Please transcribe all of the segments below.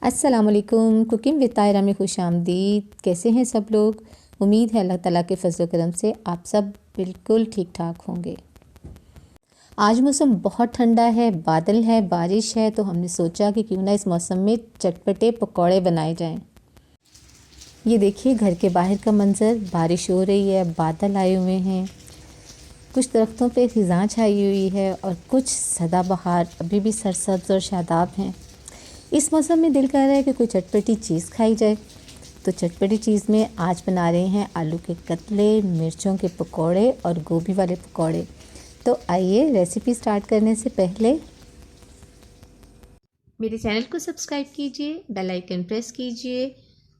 अस्सलाम वालेकुम। Cooking with Tahira में खुश आमदीद। कैसे हैं सब लोग? उम्मीद है अल्लाह ताला के फजल करम से आप सब बिल्कुल ठीक ठाक होंगे। आज मौसम बहुत ठंडा है, बादल है, बारिश है, तो हमने सोचा कि क्यों ना इस मौसम में चटपटे पकौड़े बनाए जाएं। ये देखिए घर के बाहर का मंज़र, बारिश हो रही है, बादल आए हुए हैं, कुछ दरख्तों पे ख़िज़ां छाई हुई है और कुछ सदाबहार अभी भी सरसब्ज़ और शादाब हैं। इस मौसम में दिल कर रहा है कि कोई चटपटी चीज़ खाई जाए, तो चटपटी चीज़ में आज बना रहे हैं आलू के कतले, मिर्चों के पकौड़े और गोभी वाले पकौड़े। तो आइए रेसिपी स्टार्ट करने से पहले मेरे चैनल को सब्सक्राइब कीजिए, बेल आइकन प्रेस कीजिए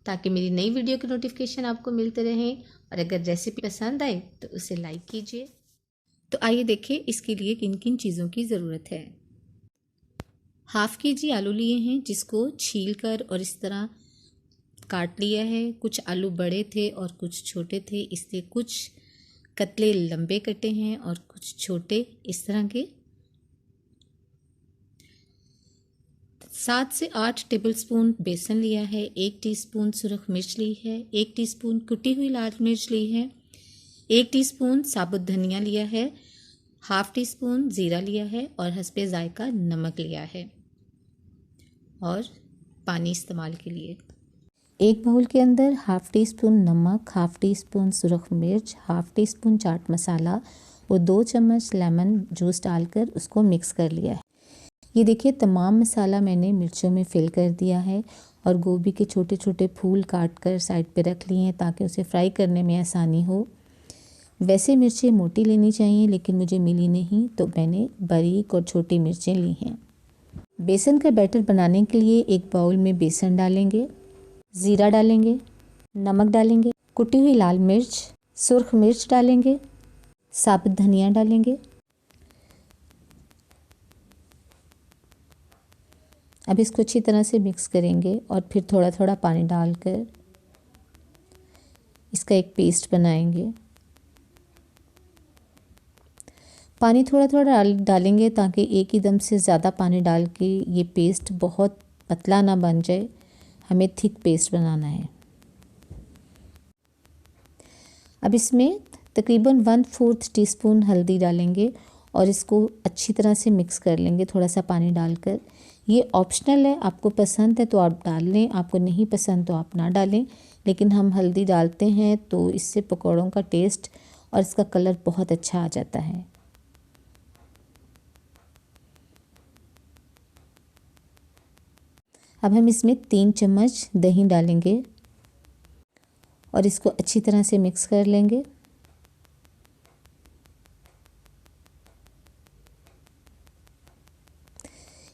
ताकि मेरी नई वीडियो के नोटिफिकेशन आपको मिलते रहें, और अगर रेसिपी पसंद आए तो उसे लाइक कीजिए। तो आइए देखिए इसके लिए किन किन चीज़ों की ज़रूरत है। हाफ़ केजी आलू लिए हैं जिसको छील कर और इस तरह काट लिया है। कुछ आलू बड़े थे और कुछ छोटे थे, इसलिए कुछ कतले लंबे कटे हैं और कुछ छोटे इस तरह के। 7 से 8 टेबलस्पून बेसन लिया है, 1 टीस्पून सुरख मिर्च ली है, 1 टीस्पून कुटी हुई लाल मिर्च ली है, 1 टीस्पून साबुत धनिया लिया है, हाफ़ टी स्पून ज़ीरा लिया है और हस्बे ज़ायका नमक लिया है और पानी इस्तेमाल के लिए। एक बाउल के अंदर हाफ़ टी स्पून नमक, हाफ़ टी स्पून सुरख मिर्च, half tea spoon chaat masala और 2 चम्मच लेमन जूस डालकर उसको मिक्स कर लिया है। ये देखिए तमाम मसाला मैंने मिर्चों में फिल कर दिया है और गोभी के छोटे छोटे फूल काट कर साइड पे रख लिए हैं ताकि उसे फ्राई करने में आसानी हो। वैसे मिर्चें मोटी लेनी चाहिए लेकिन मुझे मिली नहीं, तो मैंने बारीक और छोटी मिर्चें ली हैं। बेसन का बैटर बनाने के लिए एक बाउल में बेसन डालेंगे, ज़ीरा डालेंगे, नमक डालेंगे, कुटी हुई लाल मिर्च, सुर्ख मिर्च डालेंगे, साबुत धनिया डालेंगे। अब इसको अच्छी तरह से मिक्स करेंगे और फिर थोड़ा थोड़ा पानी डालकर इसका एक पेस्ट बनाएंगे। पानी थोड़ा थोड़ा डालेंगे ताकि एक ही दम से ज़्यादा पानी डाल के ये पेस्ट बहुत पतला ना बन जाए, हमें थिक पेस्ट बनाना है। अब इसमें तकरीबन 1/4 टीस्पून हल्दी डालेंगे और इसको अच्छी तरह से मिक्स कर लेंगे थोड़ा सा पानी डालकर। ये ऑप्शनल है, आपको पसंद है तो आप डाल लें, आपको नहीं पसंद तो आप ना डालें, लेकिन हम हल्दी डालते हैं तो इससे पकौड़ों का टेस्ट और इसका कलर बहुत अच्छा आ जाता है। अब हम इसमें 3 चम्मच दही डालेंगे और इसको अच्छी तरह से मिक्स कर लेंगे।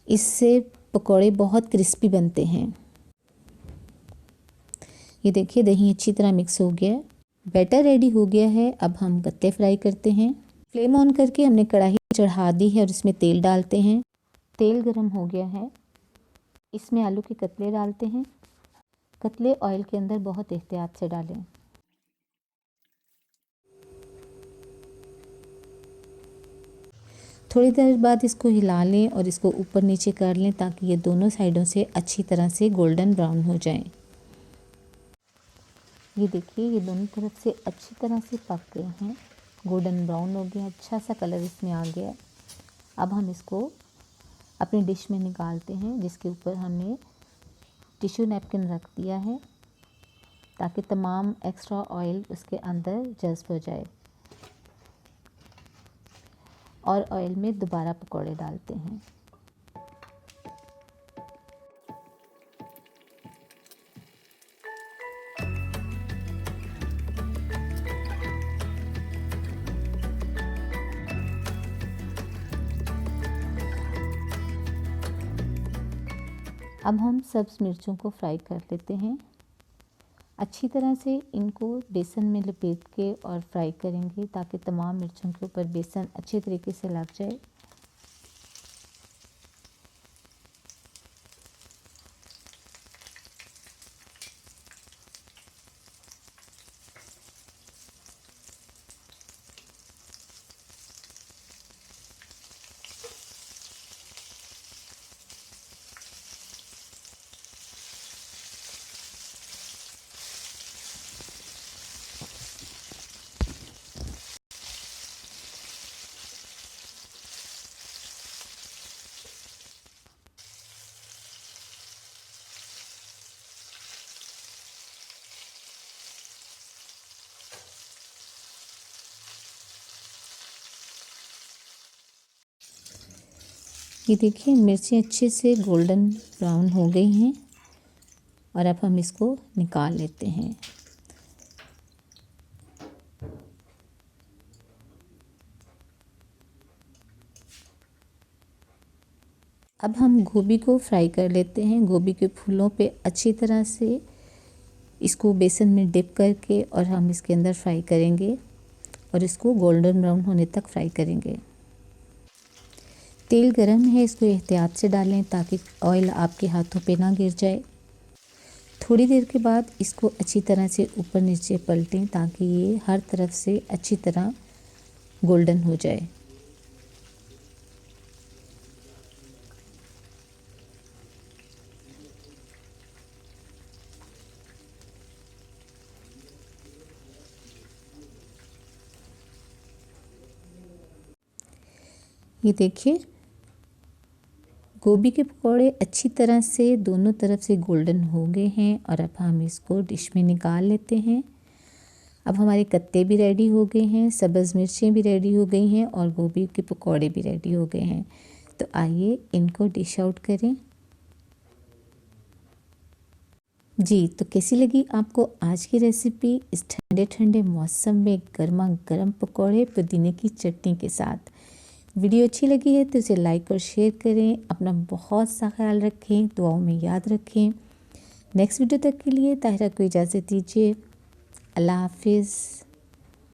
इससे पकौड़े बहुत क्रिस्पी बनते हैं। ये देखिए दही अच्छी तरह मिक्स हो गया है, बैटर रेडी हो गया है। अब हम गत्ते फ्राई करते हैं। फ्लेम ऑन करके हमने कढ़ाई चढ़ा दी है और इसमें तेल डालते हैं। तेल गरम हो गया है, इसमें आलू के कतले डालते हैं। कतले ऑयल के अंदर बहुत एहतियात से डालें। थोड़ी देर बाद इसको हिला लें और इसको ऊपर नीचे कर लें ताकि ये दोनों साइडों से अच्छी तरह से गोल्डन ब्राउन हो जाएं। ये देखिए ये दोनों तरफ से अच्छी तरह से पक गए हैं, गोल्डन ब्राउन हो गया, अच्छा सा कलर इसमें आ गया। अब हम इसको अपनी डिश में निकालते हैं जिसके ऊपर हमने टिश्यू नैपकिन रख दिया है ताकि तमाम एक्स्ट्रा ऑयल उसके अंदर जज़्ब हो जाए। और ऑयल में दोबारा पकौड़े डालते हैं। अब हम सब्ज़ मिर्चों को फ्राई कर लेते हैं। अच्छी तरह से इनको बेसन में लपेट के और फ्राई करेंगे ताकि तमाम मिर्चों के ऊपर बेसन अच्छे तरीके से लग जाए। ये देखिए मिर्चें अच्छे से गोल्डन ब्राउन हो गई हैं और अब हम इसको निकाल लेते हैं। अब हम गोभी को फ्राई कर लेते हैं। गोभी के फूलों पे अच्छी तरह से इसको बेसन में डिप करके और हम इसके अंदर फ्राई करेंगे और इसको गोल्डन ब्राउन होने तक फ्राई करेंगे। तेल गरम है, इसको एहतियात से डालें ताकि ऑयल आपके हाथों पे ना गिर जाए। थोड़ी देर के बाद इसको अच्छी तरह से ऊपर नीचे पलटें ताकि ये हर तरफ से अच्छी तरह गोल्डन हो जाए। ये देखिए गोभी के पकौड़े अच्छी तरह से दोनों तरफ से गोल्डन हो गए हैं और अब हम इसको डिश में निकाल लेते हैं। अब हमारे कत्ते भी रेडी हो गए हैं, सब्ज़ मिर्चें भी रेडी हो गई हैं और गोभी के पकौड़े भी रेडी हो गए हैं। तो आइए इनको डिश आउट करें। जी, तो कैसी लगी आपको आज की रेसिपी इस ठंडे ठंडे मौसम में गर्मा गर्म पकौड़े पुदीने की चटनी के साथ। वीडियो अच्छी लगी है तो इसे लाइक और शेयर करें। अपना बहुत सा ख्याल रखें, दुआओं में याद रखें। नेक्स्ट वीडियो तक के लिए ताहिरा को इजाज़त दीजिए। अल्लाह हाफिज़।